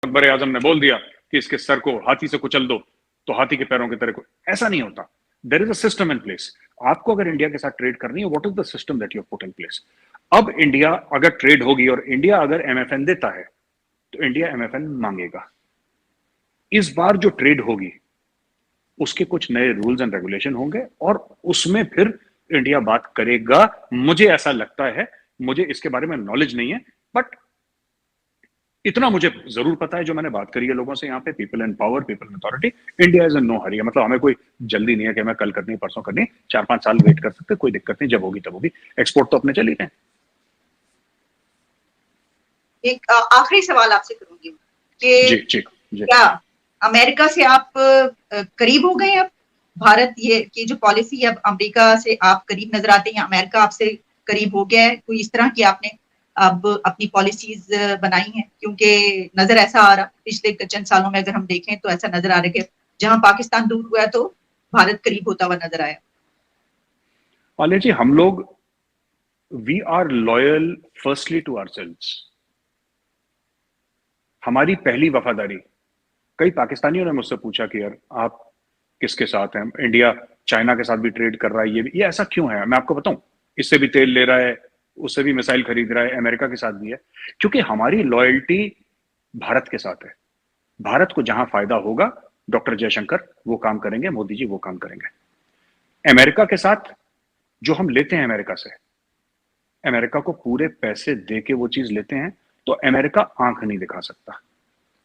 अकबर आजम ने बोल दिया कि इसके सर को हाथी से कुचल दो तो हाथी के पैरों की तरह को, ऐसा नहीं होता। There is a system in place. आपको अगर इंडिया के साथ ट्रेड करनी है, what is the system that you put in place. अब इंडिया अगर ट्रेड होगी और इंडिया अगर एमएफएन देता है तो इंडिया एमएफएन मांगेगा। इस बार जो ट्रेड होगी उसके कुछ नए रूल्स एंड रेगुलेशन होंगे और उसमें फिर इंडिया बात करेगा। मुझे ऐसा लगता है, मुझे इसके बारे में नॉलेज नहीं है, बट इतना मुझे जरूर पता है जो मैंने बात करी है लोगों से यहाँ पे, people in power, people in authority, India is in no hurry. मतलब हमें कोई जल्दी नहीं है कि हमें कल करनी है, परसों करनी है, 4-5 साल वेट कर सकते, कोई दिक्कत नहीं, जब होगी तब होगी। एक्सपोर्ट तो अपने चल ही रहे हैं। एक आखिरी सवाल आपसे करूंगी कि जी जी जी। क्या अमेरिका से आप करीब हो गए अब? भारत ये की जो पॉलिसी है, अब अमेरिका से आप करीब नजर आते हैं, अमेरिका आपसे करीब हो गया है? कोई इस तरह की आपने अब अपनी पॉलिसीज बनाई हैं? क्योंकि नजर ऐसा आ रहा, पिछले चंद सालों में अगर हम देखें तो ऐसा नजर आ रहा है कि जहां पाकिस्तान दूर हुआ है तो भारत करीब होता हुआ नजर आया। आलिया जी, हम लोग we are loyal firstly to ourselves. हमारी पहली वफादारी, कई पाकिस्तानियों ने मुझसे पूछा कि यार आप किसके साथ हैं, इंडिया चाइना के साथ भी ट्रेड कर रहा है, ये ऐसा क्यों है? मैं आपको बताऊं, इससे भी तेल ले रहा है, उससे भी मिसाइल खरीद रहा है, अमेरिका के साथ भी है, क्योंकि हमारी लॉयल्टी भारत के साथ है। भारत को जहां फायदा होगा, डॉक्टर जयशंकर वो काम करेंगे, मोदी जी वो काम करेंगे। अमेरिका के साथ जो हम लेते हैं अमेरिका से, अमेरिका को पूरे पैसे दे के वो चीज लेते हैं, तो अमेरिका आंख नहीं दिखा सकता।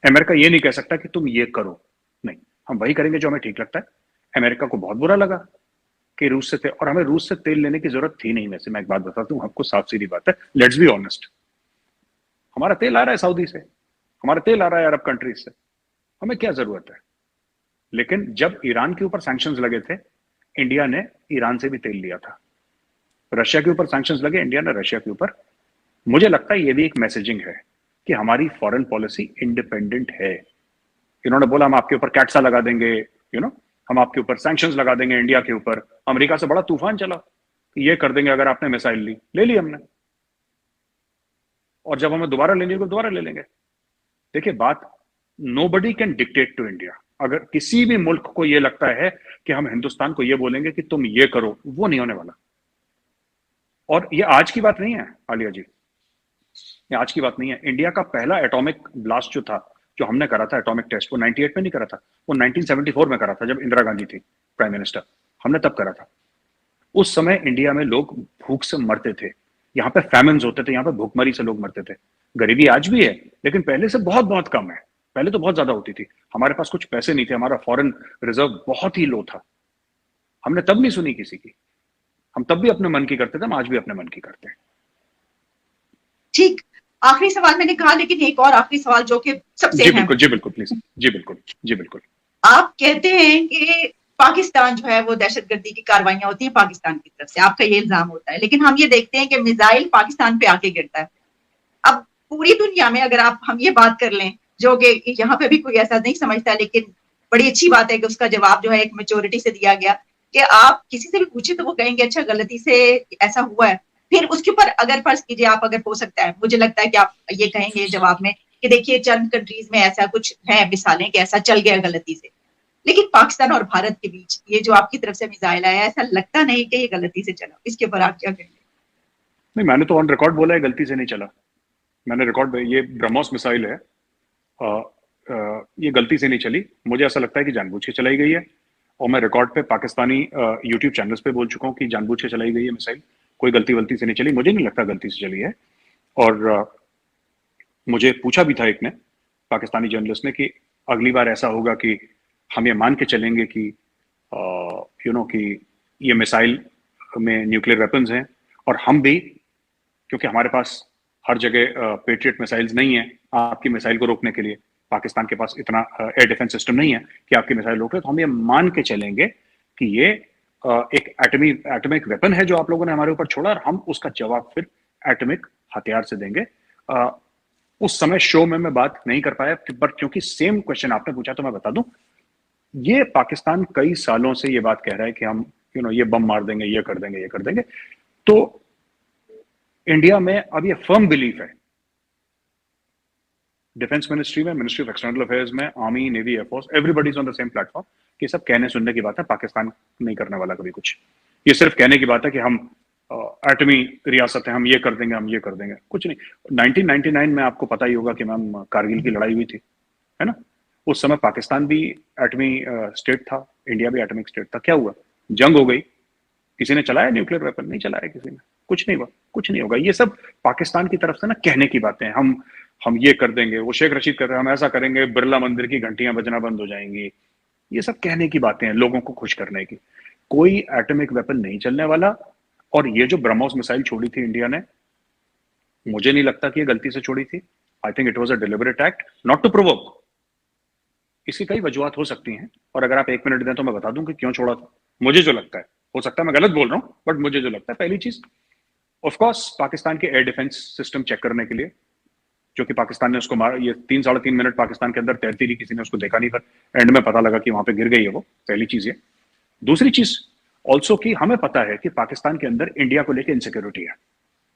अमेरिका ये नहीं कह सकता कि तुम ये करो, नहीं, हम वही करेंगे जो हमें ठीक लगता है। अमेरिका को बहुत बुरा लगा कि रूस से तेल, और हमें रूस से तेल लेने की जरूरत थी नहीं। वैसे मैं एक बात बताता हूं आपको, साफ सीधी बात है, लेट्स बी ऑनेस्ट, हमारा तेल आ रहा है सऊदी से, हमारा तेल आ रहा है अरब कंट्रीज से, हमें क्या जरूरत है? लेकिन जब ईरान के ऊपर सैंक्शंस लगे थे, इंडिया ने ईरान से भी तेल लिया था। रशिया के ऊपर सैंक्शंस लगे, इंडिया ने रशिया के ऊपर। मुझे लगता है ये भी एक मैसेजिंग है कि हमारी फॉरेन पॉलिसी इंडिपेंडेंट है। इन्होंने बोला हम आपके ऊपर कैट्सा लगा देंगे, हम आपके ऊपर सैंक्शंस लगा देंगे इंडिया के ऊपर। अमेरिका से बड़ा तूफान चला, ये कर देंगे अगर आपने मिसाइल ली, ले ली हमने, और जब हमें दोबारा लेनी होगी दोबारा ले लेंगे। देखिए बात, nobody can dictate to India. अगर किसी भी मुल्क को यह लगता है कि हम हिंदुस्तान को यह बोलेंगे कि तुम ये करो, वो नहीं होने वाला। और ये आज की बात नहीं है आलिया जी, ये आज की बात नहीं है। इंडिया का पहला एटॉमिक ब्लास्ट जो था, जो हमने करा था एटॉमिक टेस्ट, वो 98 में नहीं करा था, वो 1974 में करा था, जब इंदिरा गांधी थी प्राइम मिनिस्टर, हमने तब करा था। उस समय इंडिया में लोग भूख से मरते थे, यहाँ पे फैमिन्स होते थे, यहाँ पे भूखमरी से लोग मरते थे। गरीबी आज भी है, लेकिन पहले से बहुत बहुत कम है। पहले तो बहुत ज्यादा होती थी। हमारे पास कुछ पैसे नहीं थे, हमारा फॉरेन रिजर्व बहुत ही लो था। हमने तब नहीं सुनी किसी की, हम तब भी अपने मन की करते थे, हम आज भी अपने मन की करते हैं। ठीक, आखिरी सवाल मैंने कहा, लेकिन एक और आखिरी सवाल जो कि सबसे जी अहम। बिल्कुल, जी बिल्कुल, प्लीज, जी बिल्कुल, जी बिल्कुल। आप कहते हैं कि पाकिस्तान जो है वो दहशतगर्दी की कार्रवाइयां होती हैं पाकिस्तान की तरफ से, आपका ये इल्जाम होता है, लेकिन हम ये देखते हैं कि मिसाइल पाकिस्तान पे आके गिरता है। अब पूरी दुनिया में अगर हम ये बात कर लें, जो कि यहाँ पे भी कोई ऐसा नहीं समझता, लेकिन बड़ी अच्छी बात है कि उसका जवाब जो है एक मेच्योरिटी से दिया गया, कि आप किसी से भी पूछे तो वो कहेंगे अच्छा गलती से ऐसा हुआ है। फिर उसके ऊपर अगर फर्ज कीजिए आप, अगर हो सकता है, मुझे लगता है कि आप ये कहेंगे जवाब में कि देखिए चंद कंट्रीज में ऐसा कुछ है मिसालें कि ऐसा चल गया गलती से, लेकिन पाकिस्तान और भारत के बीच ये जो आपकी तरफ से मिसाइल आया, ऐसा लगता नहीं कि ये गलती से चला। इसके ऊपर आप क्या कहेंगे? नहीं, मैंने तो ऑन रिकॉर्ड बोला है गलती से नहीं चला। मैंने रिकॉर्ड, ये ब्रह्मोस मिसाइल है, ये गलती से नहीं चली। मुझे ऐसा लगता है कि जानबूझ के चलाई गई है, और मैं रिकॉर्ड पे पाकिस्तानी यूट्यूब चैनल्स पे बोल चुका हूँ कि जानबूझ के चलाई गई है मिसाइल, कोई गलती वलती से नहीं चली। मुझे नहीं लगता गलती से चली है। और मुझे पूछा भी था एक ने, पाकिस्तानी जर्नलिस्ट ने, कि अगली बार ऐसा होगा कि हम ये मान के चलेंगे कि कि ये मिसाइल में न्यूक्लियर वेपन्स हैं, और हम भी, क्योंकि हमारे पास हर जगह पेट्रियट मिसाइल्स नहीं है आपकी मिसाइल को रोकने के लिए, पाकिस्तान के पास इतना एयर डिफेंस सिस्टम नहीं है कि आपकी मिसाइल रोके, तो हम ये मान के चलेंगे कि ये एक एटॉमिक वेपन है जो आप लोगों ने हमारे ऊपर छोड़ा, और हम उसका जवाब फिर एटॉमिक हथियार से देंगे। उस समय शो में मैं बात नहीं कर पाया, पर क्योंकि सेम क्वेश्चन आपने पूछा तो मैं बता दूं, ये पाकिस्तान कई सालों से ये बात कह रहा है कि हम ये बम मार देंगे, ये कर देंगे, ये कर देंगे। तो इंडिया में अब ये फर्म बिलीफ है डिफेंस मिनिस्ट्री में, मिनिस्ट्री ऑफ एक्सटर्नल अफेयर्स में, army, navy, air force, everybody is on the same platform कि सब कहने सुनने की बात है, पाकिस्तान नहीं करने वाला कभी कुछ। ये सिर्फ कहने की बात है कि हम एटमी रियासत है, हम ये कर देंगे, हम ये कर देंगे, कुछ नहीं। 1999 में आपको पता ही होगा कि मैम कारगिल की लड़ाई हुई थी, है ना? उस समय पाकिस्तान भी एटमी स्टेट था, इंडिया भी एटमिक स्टेट था। क्या हुआ? जंग हो गई। किसी ने चलाया न्यूक्लियर वेपन? नहीं चलाया किसी ने, कुछ नहीं हुआ, कुछ नहीं होगा। ये सब पाकिस्तान की तरफ से ना कहने की बातें हैं। हम ये कर देंगे, वो शेख रशीद कर रहे हैं, हम ऐसा करेंगे, बिरला मंदिर की घंटियां बजना बंद हो जाएंगी। ये सब कहने की बातें हैं, लोगों को खुश करने की। कोई एटॉमिक वेपन नहीं चलने वाला। और ये जो ब्रह्मोस मिसाइल छोड़ी थी इंडिया ने, मुझे नहीं लगता कि ये गलती से छोड़ी थी। I think it was a deliberate act not to provoke. इसकी कई वजूहत हो सकती हैं, और अगर आप 1 मिनट दें तो मैं बता दूं कि क्यों छोड़ा था। मुझे जो लगता है, हो सकता है मैं गलत बोल रहा हूं, बट मुझे जो लगता है, पहली चीज ऑफ कोर्स पाकिस्तान के एयर डिफेंस सिस्टम चेक करने के लिए, जो कि पाकिस्तान ने उसको मारा। ये 3-3.5 मिनट पाकिस्तान के अंदर तैरती रही, किसी ने उसको देखा नहीं, पर एंड में पता लगा कि वहां पे गिर गई है वो। पहली चीज ये। दूसरी चीज ऑल्सो कि हमें पता है कि पाकिस्तान के अंदर इंडिया को लेकर इनसिक्योरिटी है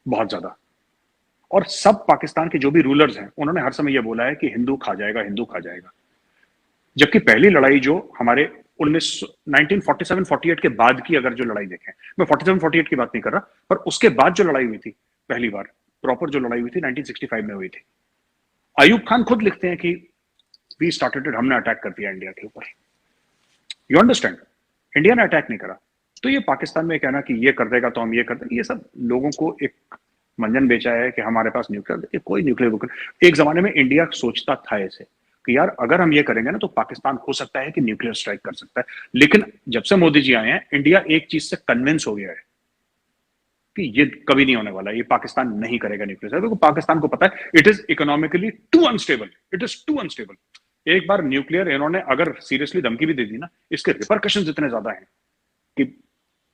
बहुत ज्यादा। और सब पाकिस्तान के जो भी रूलर्स हैं, उन्होंने हर समय यह बोला है कि हिंदू खा जाएगा, हिंदू खा जाएगा। जबकि पहली लड़ाई जो हमारे 1947-48 के बाद की अगर जो लड़ाई देखें, मैं 47-48 की बात नहीं कर रहा, पर उसके बाद जो लड़ाई हुई थी पहली बार, प्रॉपर जो लड़ाई हुई थी 1965 में हुई थी। अयूब खान खुद लिखते हैं कि वी स्टार्टेड, हमने अटैक कर दिया इंडिया के ऊपर। You understand? इंडिया ने अटैक नहीं करा। तो ये पाकिस्तान में कहना कि ये कर देगा तो हम ये कर देंगे, ये सब लोगों को एक मंजन बेचा है कि हमारे पास न्यूक्लियर, कोई न्यूक्लियर वुक्लियर। एक जमाने में इंडिया सोचता था ऐसे कि यार अगर हम ये करेंगे ना तो पाकिस्तान हो सकता है कि न्यूक्लियर स्ट्राइक कर सकता है। लेकिन जब से मोदी जी आए हैं, इंडिया एक चीज से कन्विंस हो गया है कि ये कभी नहीं होने वाला, ये पाकिस्तान नहीं करेगा न्यूक्लियर स्ट्राइक, क्योंकि पाकिस्तान को पता है it is economically too unstable, it is too unstable. एक बार न्यूक्लियर इन्होंने अगर सीरियसली धमकी भी दे दी ना, इसके रिपरकशंस इतने ज्यादा हैं कि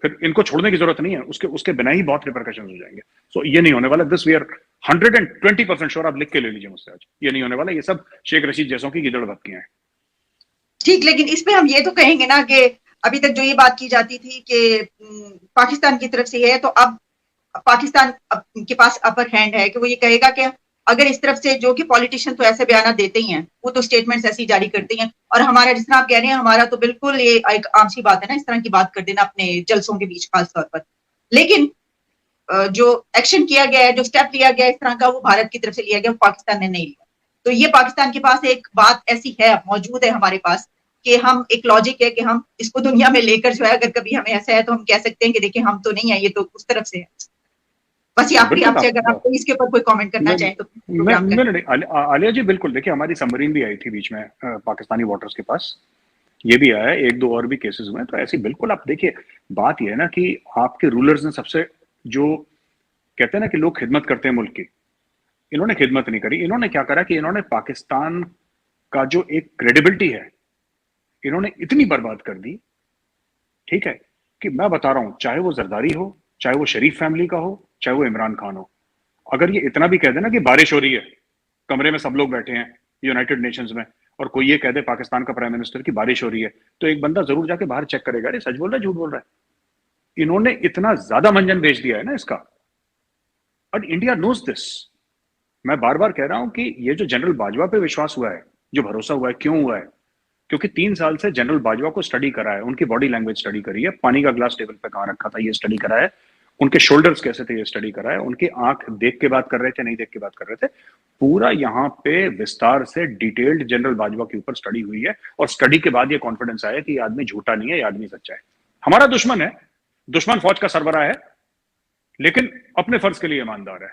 फिर इनको छोड़ने की जरूरत नहीं है, उसके बिना ही बहुत रिपरकशंस हो जाएंगे। सो ये नहीं होने वाला। This we are 120% sure. आप लिख के ले लीजिए मुझसे आज, ये नहीं होने वाला। ये सब शेख रशीद जैसों की गिदड़ भक्तियां हैं। ठीक, लेकिन इसमें हम ये तो कहेंगे ना कि अभी तक जो ये बात की जाती थी कि पाकिस्तान की तरफ से है, तो अब पाकिस्तान के पास अपर हैंड है कि वो ये कहेगा कि अगर इस तरफ से, जो कि पॉलिटिशियन तो ऐसे बयान देते ही हैं, वो तो स्टेटमेंट्स ऐसी जारी करते हैं, और हमारा जिस तरह आप कह रहे हैं, हमारा तो बिल्कुल ये एक आम सी बात है ना, इस तरह की बात कर देना अपने जलसों के बीच खास तौर पर। लेकिन जो एक्शन किया गया है, जो स्टेप लिया गया है इस तरह का, वो भारत की तरफ से लिया गया, पाकिस्तान ने नहीं लिया। तो ये पाकिस्तान के पास एक बात ऐसी है, मौजूद है हमारे पास, कि हम एक लॉजिक है कि हम इसको दुनिया में लेकर जो है, अगर कभी हमें ऐसा है तो हम कह सकते हैं कि देखिए हम तो नहीं है, ये तो उस तरफ से है। बस ये आखिरी आपसे, अगर आप इसके ऊपर कोई कमेंट करना चाहें तो प्रोग्राम करें। आलिया जी बिल्कुल। देखिए हमारी सबमरीन भी आई थी बीच में पाकिस्तानी वाटर्स के पास, ये भी आया है, 1-2 और भी केसेस हुए। तो ऐसी बिल्कुल आप देखिए, बात ये है ना कि आपके रूलर्स ने सबसे, जो कहते हैं ना कि लोग खिदमत करते हैं मुल्क की, इन्होंने खिदमत नहीं करी। इन्होंने क्या करा कि इन्होंने पाकिस्तान का जो एक क्रेडिबिलिटी है, इन्होंने इतनी बर्बाद कर दी, ठीक है, कि मैं बता रहा हूं, चाहे वो जरदारी हो, चाहे वो शरीफ फैमिली का हो, चाहे वो इमरान खान हो, अगर ये इतना भी कह देना कि बारिश हो रही है, कमरे में सब लोग बैठे हैं यूनाइटेड नेशंस में, और कोई ये कह दे पाकिस्तान का प्राइम मिनिस्टर की बारिश हो रही है, तो एक बंदा जरूर जाके बाहर चेक करेगा, अरे सच बोल रहा है झूठ बोल रहा है। इन्होंने इतना ज्यादा मंजन भेज दिया है ना इसका, और इंडिया नोज दिस। मैं बार बार कह रहा हूं कि ये जो जनरल बाजवा पे विश्वास हुआ है, जो भरोसा हुआ है, क्यों हुआ है? क्योंकि 3 साल से जनरल बाजवा को स्टडी करा है, उनकी बॉडी लैंग्वेज स्टडी करी है, पानी का ग्लास टेबल पे कहां रखा था ये स्टडी करा है, उनके शोल्डर्स कैसे थे ये स्टडी करा है, उनकी आंख देख के बात कर रहे थे, नहीं देख के बात कर रहे थे, पूरा यहाँ पे विस्तार से डिटेल्ड जनरल बाजवा के ऊपर स्टडी हुई है। और स्टडी के बाद ये कॉन्फिडेंस आया कि ये आदमी झूठा नहीं है, ये आदमी सच्चा है। हमारा दुश्मन है, दुश्मन फौज का सरबराह है, लेकिन अपने फर्ज के लिए ईमानदार है।